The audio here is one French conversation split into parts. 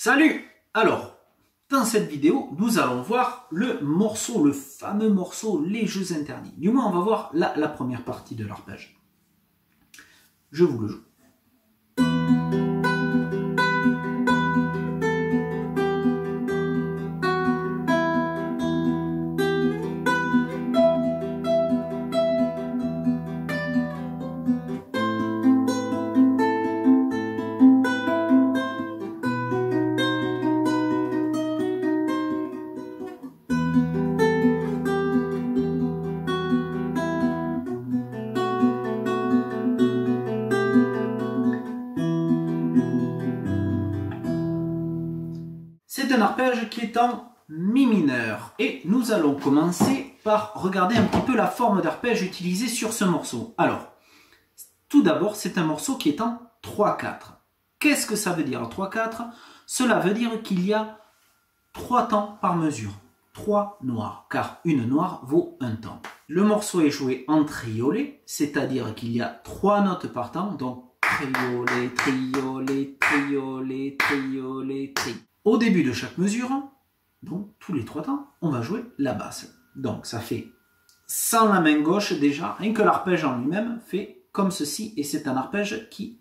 Salut! Alors, dans cette vidéo, nous allons voir le morceau, le fameux morceau Les Jeux Interdits. Du moins, on va voir la première partie de l'arpège. Je vous le joue. C'est un arpège qui est en mi mineur et nous allons commencer par regarder un petit peu la forme d'arpège utilisée sur ce morceau. Alors, tout d'abord, c'est un morceau qui est en 3/4. Qu'est-ce que ça veut dire 3/4? Cela veut dire qu'il y a 3 temps par mesure, 3 noirs, car une noire vaut un temps. Le morceau est joué en triolet, c'est-à-dire qu'il y a 3 notes par temps, donc triolet, triolet, triolet, triolet, triolet. Au début de chaque mesure, donc tous les 3 temps, on va jouer la basse. Donc ça fait sans la main gauche déjà, rien que l'arpège en lui-même fait comme ceci, et c'est un arpège qui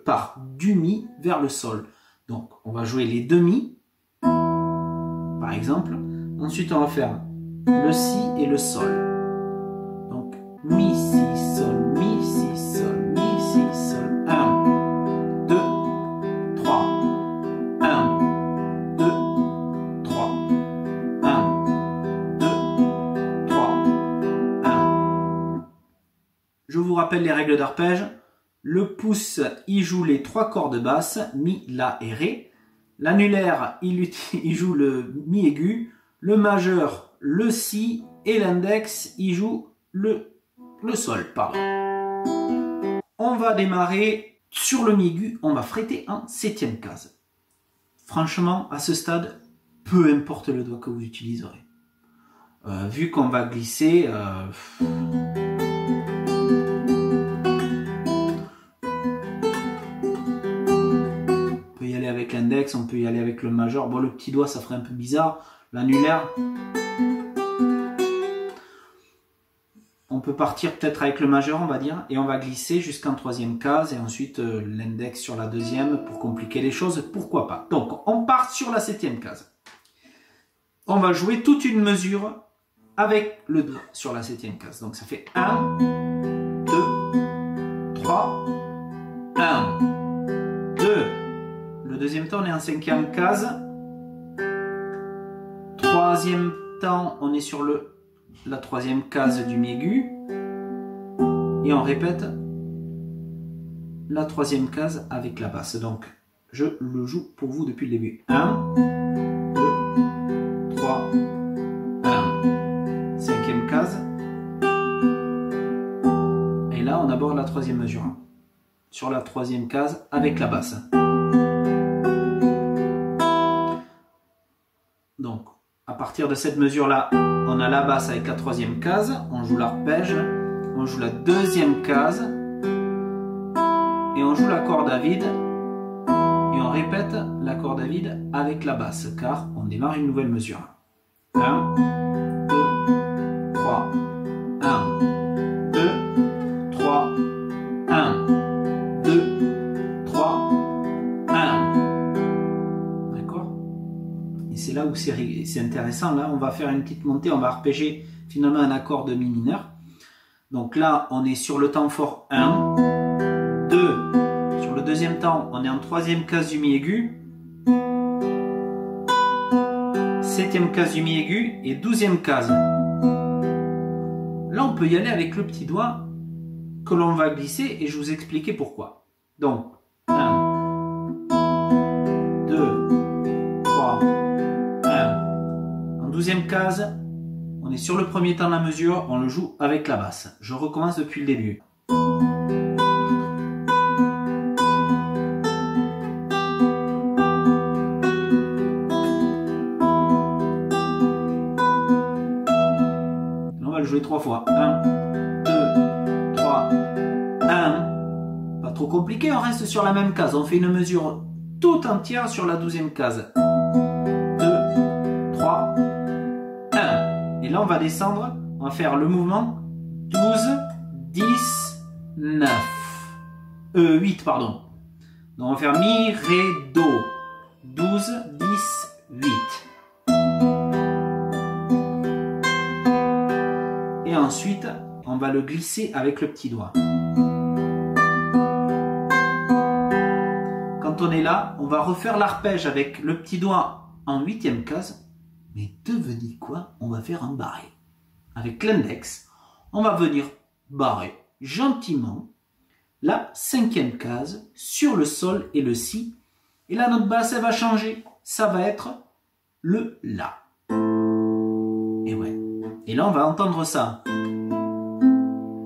part du mi vers le sol. Donc on va jouer les demi, par exemple. Ensuite on va faire le si et le sol. Donc mi, si, sol, mi, si, sol, mi, si, sol. 1, 2, 3. 1, 2, 3. 1, 2, 3. 1. Je vous rappelle les règles d'arpège. Le pouce, il joue les 3 cordes basses, mi, la et ré. L'annulaire, il joue le mi aigu. Le majeur, le si. Et l'index, il joue le sol. Pardon. On va démarrer sur le mi aigu. On va fretter en 7e case. Franchement, à ce stade, peu importe le doigt que vous utiliserez. Vu qu'on va glisser... on peut y aller avec l'index, on peut y aller avec le majeur. Bon, le petit doigt, ça ferait un peu bizarre. L'annulaire... on peut partir peut-être avec le majeur, on va dire, et on va glisser jusqu'en 3e case, et ensuite l'index sur la 2e pour compliquer les choses, pourquoi pas. Donc, on part sur la 7e case. On va jouer toute une mesure avec le doigt sur la 7e case. Donc, ça fait 1, 2, 3, 1, 2. Le deuxième temps, on est en 5e case. 3e temps, on est sur la 3e case du mi aigu, et on répète la 3e case avec la basse. Donc je le joue pour vous depuis le début. 1, 2, 3, 1, 5e case, et là on aborde la 3e mesure sur la 3e case avec la basse. Donc à partir de cette mesure là, on a la basse avec la 3e case, on joue l'arpège, on joue la 2e case, et on joue la corde à vide, et on répète la corde à vide avec la basse, car on démarre une nouvelle mesure. 1, 2, 3, 1, 2, 3, 1, 2, 3, 1. D'accord? Et c'est là où c'est intéressant. Là, on va faire une petite montée, on va arpéger finalement un accord de mi mineur. Donc là, on est sur le temps fort 1, 2. Sur le deuxième temps, on est en 3e case du mi aigu, 7e case du mi aigu et 12e case. Là, on peut y aller avec le petit doigt que l'on va glisser, et je vous expliquer pourquoi. Donc, 1, 2, 3, 1. En 12e case, on est sur le premier temps de la mesure, on le joue avec la basse. Je recommence depuis le début. On va le jouer 3 fois. 1, 2, 3, 1. Pas trop compliqué, on reste sur la même case. On fait une mesure tout entière sur la 12e case. 2, 3, 1. Et là, on va descendre, on va faire le mouvement 12, 10, 9. 8, pardon. Donc, on va faire mi, ré, do. 12, 10, 8. Et ensuite, on va le glisser avec le petit doigt. Quand on est là, on va refaire l'arpège avec le petit doigt en 8e case. Mais devinez quoi? On va faire un barré. Avec l'index, on va venir barrer gentiment la 5e case sur le sol et le si. Et la note basse, elle va changer. Ça va être le la. Et ouais. Et là, on va entendre ça.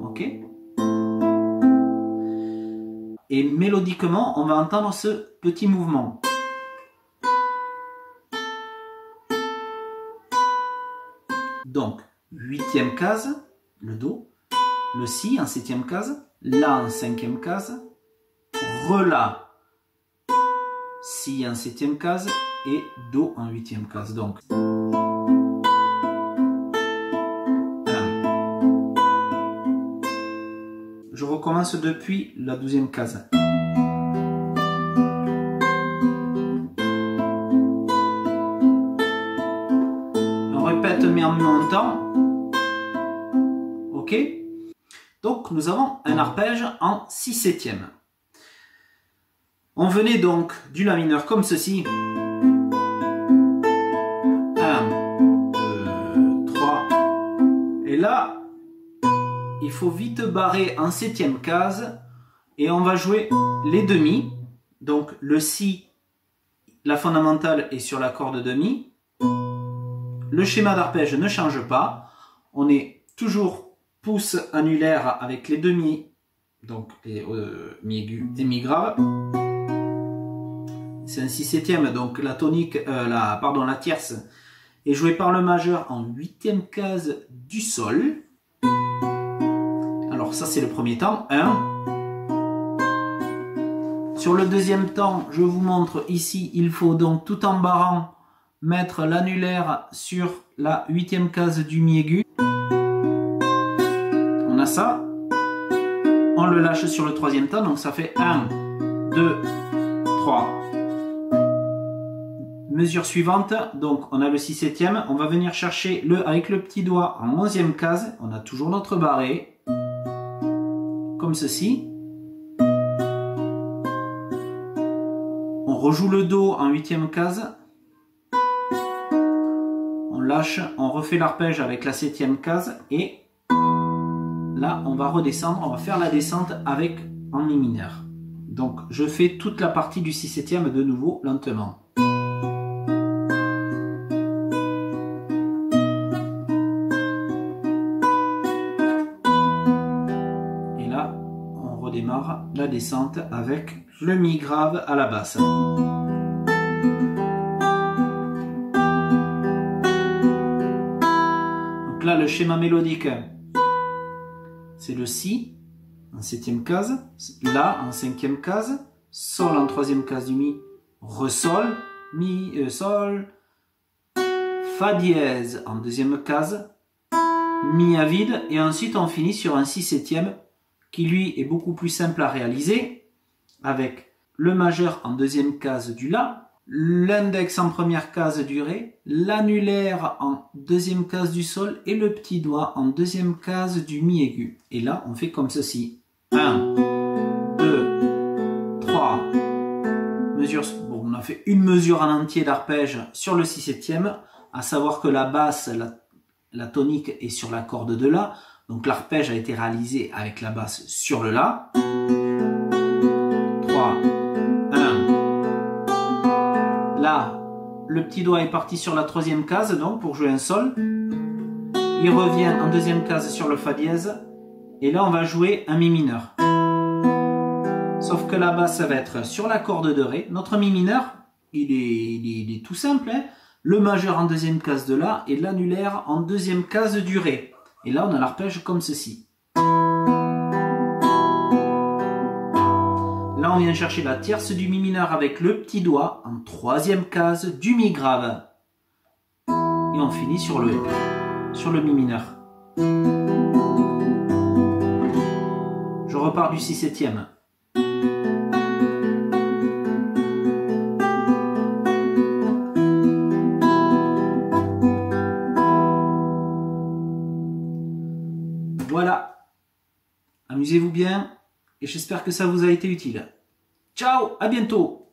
Ok? Et mélodiquement, on va entendre ce petit mouvement. Donc, 8e case, le do, le si en 7e case, la en 5e case, re la, si en 7e case et do en 8e case. Donc, je recommence depuis la 12e case. On répète mais en montant. Ok? Donc nous avons un arpège en 6/7. On venait donc du la mineur comme ceci. 1, 2, 3. Et là, il faut vite barrer en 7e case et on va jouer les demi. Donc le si, la fondamentale est sur la corde de mi. Le schéma d'arpège ne change pas. On est toujours pouce annulaire avec les demi, donc les mi aigu et mi grave. C'est un 6/7, donc la tonique, la tierce est jouée par le majeur en 8e case du sol. Alors ça c'est le premier temps, 1. Sur le deuxième temps, je vous montre ici, il faut donc tout en barrant mettre l'annulaire sur la 8e case du mi aigu. On a ça. On le lâche sur le troisième temps, donc ça fait 1, 2, 3. Mesure suivante, donc on a le 6/7, on va venir chercher avec le petit doigt en 11e case, on a toujours notre barré, comme ceci. On rejoue le do en 8e case. On lâche, on refait l'arpège avec la 7e case et là on va redescendre, on va faire la descente avec en mi mineur. Donc je fais toute la partie du 6/7 de nouveau lentement. Et là on redémarre la descente avec le mi grave à la basse. Là, le schéma mélodique, c'est le si en 7e case, la en 5e case, sol en 3e case du mi, re sol, mi, sol, fa dièse en 2e case, mi à vide, et ensuite on finit sur un 6/7 qui lui est beaucoup plus simple à réaliser avec le majeur en 2e case du la, l'index en 1re case du ré, l'annulaire en 2e case du sol et le petit doigt en 2e case du mi aigu. Et là, on fait comme ceci. 1, 2, 3. Mesure. Bon, on a fait une mesure en entier d'arpège sur le 6/7, à savoir que la basse, la tonique est sur la corde de la. Donc l'arpège a été réalisé avec la basse sur le la. 3, 1. Là, le petit doigt est parti sur la 3e case, donc pour jouer un sol. Il revient en 2e case sur le fa dièse. Et là, on va jouer un mi mineur. Sauf que la basse, ça va être sur la corde de ré. Notre mi mineur, il est tout simple. Hein, le majeur en 2e case de la et l'annulaire en 2e case du ré. Et là, on a l'arpège comme ceci. Là, Là, on vient chercher la tierce du mi mineur avec le petit doigt en troisième case du mi grave. Et on finit sur le mi mineur. Je repars du 6/7. Voilà. Amusez-vous bien et j'espère que ça vous a été utile. Ciao, à bientôt!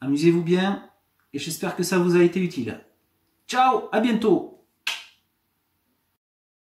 Amusez-vous bien et j'espère que ça vous a été utile. Ciao, à bientôt!